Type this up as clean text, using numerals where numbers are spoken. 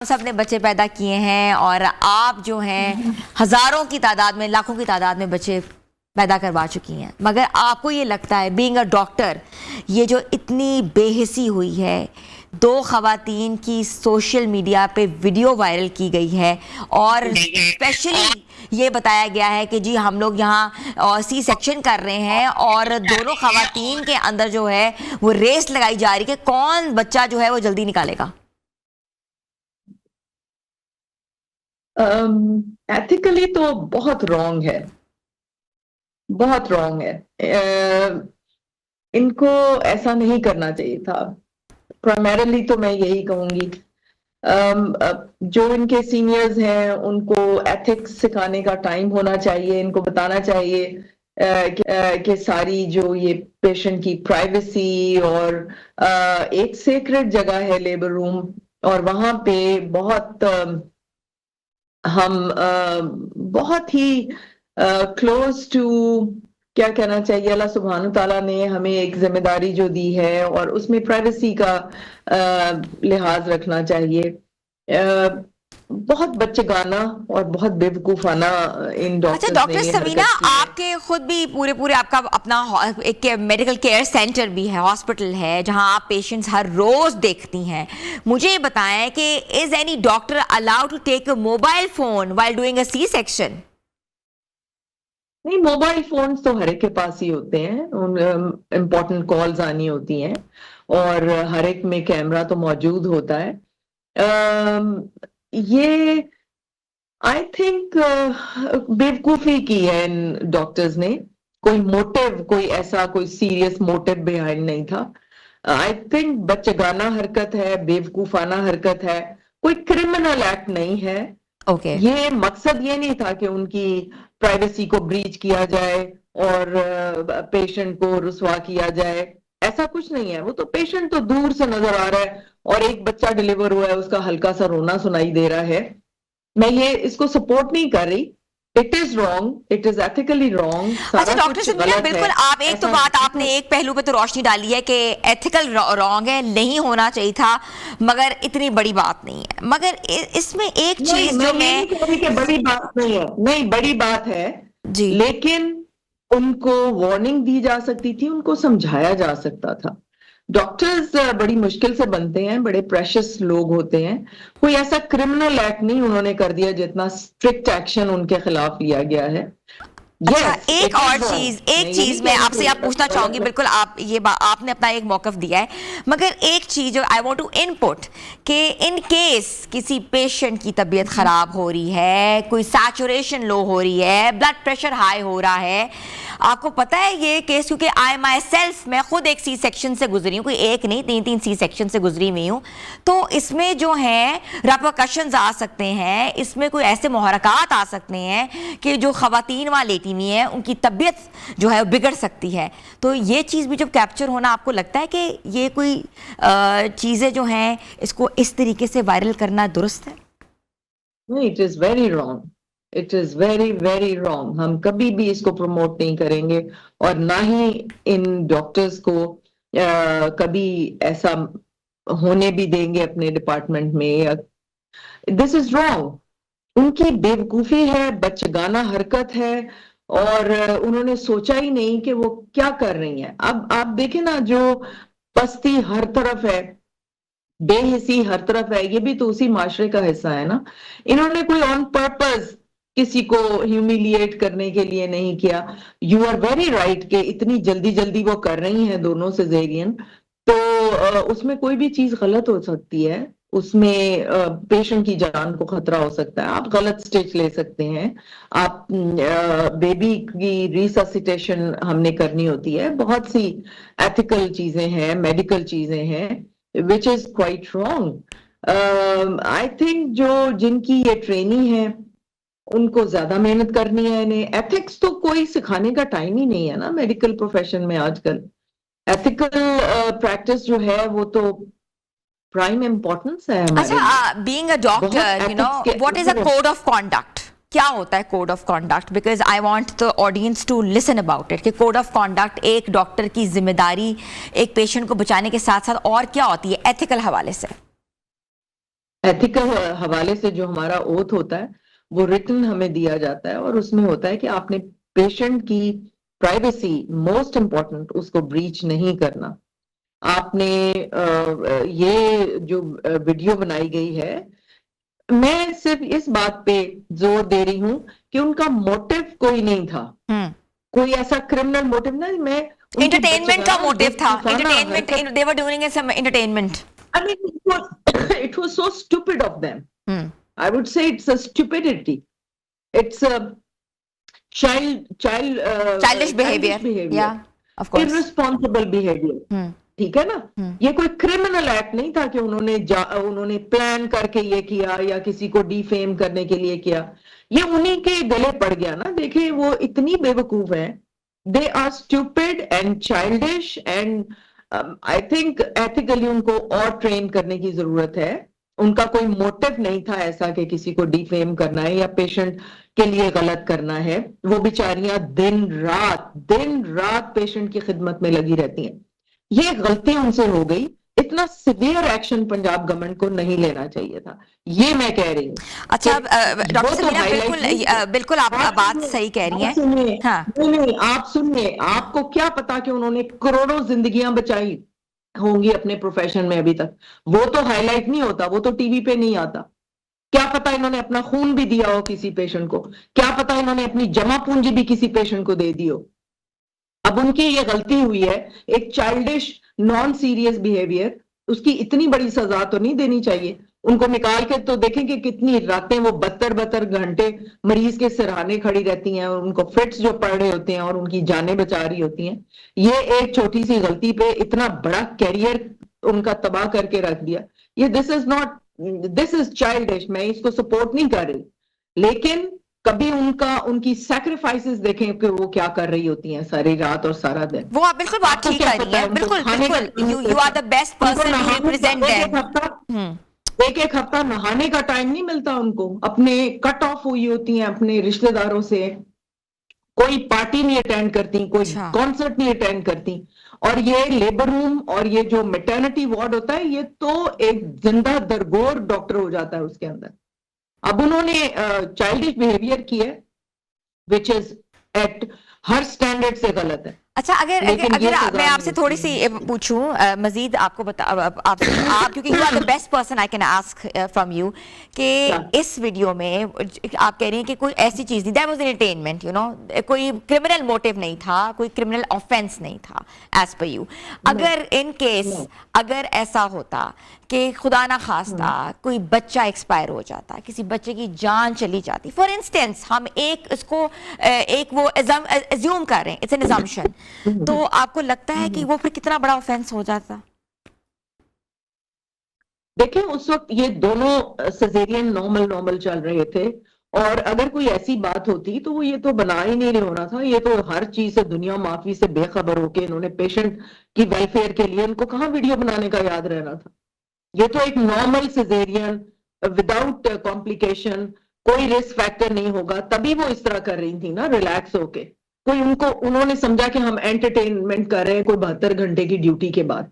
सब ने बच्चे पैदा किए हैं और आप जो हैं हजारों की तादाद में, लाखों की तादाद में बच्चे पैदा करवा चुकी हैं, मगर आपको ये लगता है बीइंग अ डॉक्टर, ये जो इतनी बेहिसी हुई है, दो खवातीन की सोशल मीडिया पे वीडियो वायरल की गई है और स्पेशली ये बताया गया है कि जी हम लोग यहाँ सी सेक्शन कर रहे हैं और दोनों खवातीन के अंदर जो है वो रेस लगाई जा रही है कि कौन बच्चा जो है वो जल्दी निकालेगा। एथिकली तो बहुत रॉन्ग है, बहुत रॉन्ग है। इनको ऐसा नहीं करना चाहिए था। प्राइमरीली तो मैं यही कहूंगी, जो इनके सीनियर्स हैं उनको एथिक्स सिखाने का टाइम होना चाहिए। इनको बताना चाहिए कि सारी जो ये पेशेंट की प्राइवेसी और एक सेक्रेड जगह है लेबर रूम, और वहां पे बहुत हम बहुत ही क्लोज टू, क्या कहना चाहिए, अल्लाह सुब्हान ताला ने हमें एक जिम्मेदारी जो दी है और उसमें प्राइवेसी का लिहाज रखना चाहिए। बहुत बच्चेगाना और बहुत बेवकूफाना इन अच्छा डॉक्टर्स डॉक्टर ने ये समीना, हरकत की है। आपके खुद भी पूरे आपका अपना एक मेडिकल केयर सेंटर भी है, हॉस्पिटल है जहां आप पेशेंट्स हर रोज देखती हैं। मुझे ये बताएं कि is any doctor allowed to take a mobile phone while doing a C section? नहीं, मोबाइल फोन्स तो हर एक के पास ही होते हैं, उन इम्पोर्टेंट कॉल्स आनी होती हैं और हर एक में कैमरा तो मौजूद होता है। ये आई थिंक बेवकूफी की है इन डॉक्टर्स ने। कोई मोटिव, कोई ऐसा कोई सीरियस मोटिव बिहाइंड नहीं था। आई थिंक बच्चेगाना हरकत है, बेवकूफाना हरकत है, कोई क्रिमिनल एक्ट नहीं है। ओके ये मकसद ये नहीं था कि उनकी प्राइवेसी को ब्रीच किया जाए और पेशेंट को रुसवा किया जाए। ऐसा कुछ नहीं है। वो तो पेशेंट तो दूर से नजर आ रहा है और एक बच्चा डिलीवर हुआ है, उसका हल्का सा रोना सुनाई दे रहा है। मैं ये इसको सपोर्ट नहीं कर रही। It is wrong, it is ethically wrong, अच्छा सारा डॉक्टर कुछ समीना, गलत है। बिल्कुल आप एक तो ऐसा बात आपने एक पहलू पे तो रोशनी डाली है कि एथिकल रॉन्ग है, नहीं होना चाहिए था, मगर इतनी बड़ी बात नहीं है। मगर इसमें एक नहीं, चीज मैं जो ये मैं नहीं कह रही कि बड़ी बात नहीं है, नहीं बड़ी बात है, जी लेकिन उनको वार्निंग दी जा सकती थी, उनको समझाया जा सकता था। डॉक्टर्स बड़ी मुश्किल से बनते हैं, बड़े प्रेशियस लोग होते हैं। कोई ऐसा क्रिमिनल एक्ट नहीं उन्होंने कर दिया जितना स्ट्रिक्ट एक्शन उनके खिलाफ लिया गया है। अच्छा यस, एक इट और इज चीज, रॉन्ग। मैं एक ये नहीं चीज मैं कह रही आपसे आप कि पूछना चाहूंगी, गलत है। बिल्कुल आप ये आपने अपना एक मौकफ दिया है, मगर एक चीज जो आई वांट टू इनपुट कि इन केस किसी पेशेंट की तबीयत खराब हो रही है, कोई सैचुरेशन लो हो रही है, ब्लड प्रेशर हाई हो रहा है, आपको पता है ये केस, क्योंकि आई माई सेल्फ, मैं खुद एक सी सेक्शन से गुजरी हूँ, कोई एक नहीं तीन सी सेक्शन से गुजरी हुई हूँ, तो इसमें जो है रेपरकशंस आ सकते हैं, इसमें कोई ऐसे मुहरकात आ सकते हैं कि जो खवातीन वहाँ लेटी हुई हैं उनकी तबीयत जो है बिगड़ सकती है। तो ये चीज़ भी जब कैप्चर होना, आपको लगता है कि ये कोई चीज़ें जो हैं इसको इस तरीके से वायरल करना दुरुस्त है? नहीं, it is very wrong, it is very very wrong. हम कभी भी इसको प्रमोट नहीं करेंगे और ना ही इन डॉक्टर्स को कभी ऐसा होने भी देंगे अपने डिपार्टमेंट में। This is wrong. उनकी बेवकूफी है, बच्चेगाना हरकत है और उन्होंने सोचा ही नहीं कि वो क्या कर रही हैं। अब आप देखें ना, जो पस्ती हर तरफ है, बेहिसी हर तरफ है, ये भी तो उसी माशरे का हिस्सा है ना। इन्होंने कोई ऑन पर्पस किसी को ह्यूमिलिएट करने के लिए नहीं किया। यू आर वेरी राइट कि इतनी जल्दी जल्दी वो कर रही हैं दोनों सिजेरियन, तो उसमें कोई भी चीज गलत हो सकती है। उसमें पेशेंट की जान को खतरा हो सकता है, आप गलत स्टेज ले सकते हैं। आप बेबी की रिससिटेशन हमने करनी होती है, बहुत सी एथिकल चीजें हैं, मेडिकल चीजें हैं, which is quite wrong. I think जो जिनकी ये ट्रेनिंग है उनको ज्यादा मेहनत करनी है। इन्हें एथिक्स तो कोई सिखाने का टाइम ही नहीं है ना मेडिकल प्रोफेशन में आजकल। एथिकल प्रैक्टिस जो है वो तो प्राइम इम्पोर्टेंस है हमारे लिए। अच्छा बीइंग अ बहुत डॉक्टर, यू नो एथिक्स के what is a code of conduct? क्या होता है code of conduct? Because I want the audience to listen about it कि कोड ऑफ कॉन्डक्ट एक डॉक्टर की जिम्मेदारी एक पेशेंट को बचाने के साथ साथ और क्या होती है एथिकल हवाले से? एथिकल हवाले से जो हमारा ओथ होता है वो रिटन हमें दिया जाता है और उसमें होता है कि आपने पेशेंट की प्राइवेसी मोस्ट इम्पोर्टेंट उसको ब्रीच नहीं करना। आपने ये जो वीडियो बनाई गई है, मैं सिर्फ इस बात पे जोर दे रही हूँ कि उनका मोटिव कोई नहीं था, हम्म कोई ऐसा क्रिमिनल मोटिव नहीं। मैं उनकी इंटरटेनमेंट का बचगाना मोटिव था, बेवकूफाना हरकत, entertainment, they were doing it some entertainment. I mean, it was so stupid of them. Hmm I would say it's a stupidity. It's a childish childish behaviour, या behavior, of course. irresponsible behavior. Hmm ठीक है ना? हम्म ये कोई criminal act नहीं था कि उन्होंने प्लान करके ये किया या किसी को डिफेम करने के लिए किया। ये उन्हीं के गले पड़ गया ना। देखिए वो इतनी बेवकूफ है, they are stupid and childish and I think ethically उनको और ट्रेन करने की जरूरत है। उनका कोई मोटिव नहीं था ऐसा कि किसी को डिफेम करना है या पेशेंट के लिए गलत करना है। वो बेचारियां दिन रात पेशेंट की खिदमत में लगी रहती हैं। ये गलती उनसे हो गई। इतना सिवियर एक्शन पंजाब गवर्नमेंट को नहीं लेना चाहिए था, ये मैं कह रही हूँ। अच्छा, कि डॉक्टर वो तो समीरा हाईलाइट बिल्कुल नहीं किया। बिल्कुल आप आप बात सुनिए, सही कह रही आप हैं। सुनिए, हाँ नहीं, आप सुनिए, आपको क्या पता कि उन्होंने करोड़ों जिंदगियां बचाई होंगी अपने प्रोफेशन में अभी तक। वो तो हाईलाइट नहीं होता, वो तो टीवी पे नहीं आता। क्या पता इन्होंने अपना खून भी दिया हो किसी पेशेंट को, क्या पता इन्होंने अपनी जमा पूंजी भी किसी पेशेंट को दे दी हो। अब उनकी ये गलती हुई है, एक चाइल्डिश नॉन सीरियस बिहेवियर, उसकी इतनी बड़ी सजा तो नहीं देनी चाहिए। उनको निकाल के तो देखें कि कितनी रातें वो 72 घंटे मरीज के सिरहाने खड़ी रहती हैं और उनको फिट्स जो पड़ रहे होते हैं और उनकी जानें बचा रही होती हैं। ये एक छोटी सी गलती पे इतना बड़ा कैरियर उनका तबाह करके रख दिया। ये दिस इज चाइल्डिश। मैं इसको सपोर्ट नहीं कर रही, लेकिन कभी उनकी सैक्रिफाइसेस देखें कि वो क्या कर रही होती हैं सारी रात और सारा दिन। वो आप बिल्कुल बात आपको ठीक क्या कर रही पता है हैं, उनको बिल्कुल खाने का बिल्कुल, टाइम यू नहीं यू आर मिलता, द बेस्ट उनको पर्सन टू नहाने का रिप्रेजेंट देम। हम्म एक एक हफ्ता नहाने का टाइम नहीं मिलता उनको। अपने कट ऑफ हुई होती हैं अपने रिश्तेदारों से, कोई पार्टी नहीं अटेंड करती, कोई अच्छा कॉन्सर्ट नहीं अटेंड करती। और ये लेबर रूम और ये जो मेटर्निटी वार्ड होता है, ये तो एक जिंदा दरगोर डॉक्टर हो जाता है उसके अंदर। अब उन्होंने चाइल्डिश बिहेवियर की है, which is at her standard से गलत है, अच्छा, अगर अगर लेकिन अगर ये मैं सजा नहीं आपसे थोड़ी सी उसकी। पूछूं, मजीद आपको बता आपसे, आप क्योंकि you are the best person I can ask from you, कि क्या? इस वीडियो में आप कह रही हैं कि कोई ऐसी चीज नहीं, that was entertainment, you know, कोई क्रिमिनल मोटिव नहीं था, कोई क्रिमिनल ऑफेंस नहीं था एज पर यू। अगर इन केस नो। अगर ऐसा होता कि खुदा ना खास्ता कोई बच्चा एक्सपायर हो जाता, किसी बच्चे की जान चली जाती, फॉर इंस्टेंस, हम एक इसको एक वो एज्यूम कर रहे हैं, इट्स एन एजम्पशन, तो आपको लगता है कि वो फिर कितना बड़ा ऑफेंस हो जाता? देखिए उस वक्त ये दोनों सजेरियन नॉर्मल नॉर्मल चल रहे थे, और अगर कोई ऐसी बात होती तो वो ये तो बना ही नहीं होना था। ये तो हर चीज से दुनिया माफी से बेखबर होके इन्होंने पेशेंट की वेलफेयर के लिए, उनको कहाँ वीडियो बनाने का याद रहना था। ये तो एक नॉर्मल सिजेरियन विदाउट कॉम्प्लिकेशन, कोई रिस्क फैक्टर नहीं होगा, तभी वो इस तरह कर रही थी ना, रिलैक्स होके। कोई उन्होंने समझा कि हम एंटरटेनमेंट कर रहे हैं कोई 72 घंटे की ड्यूटी के बाद।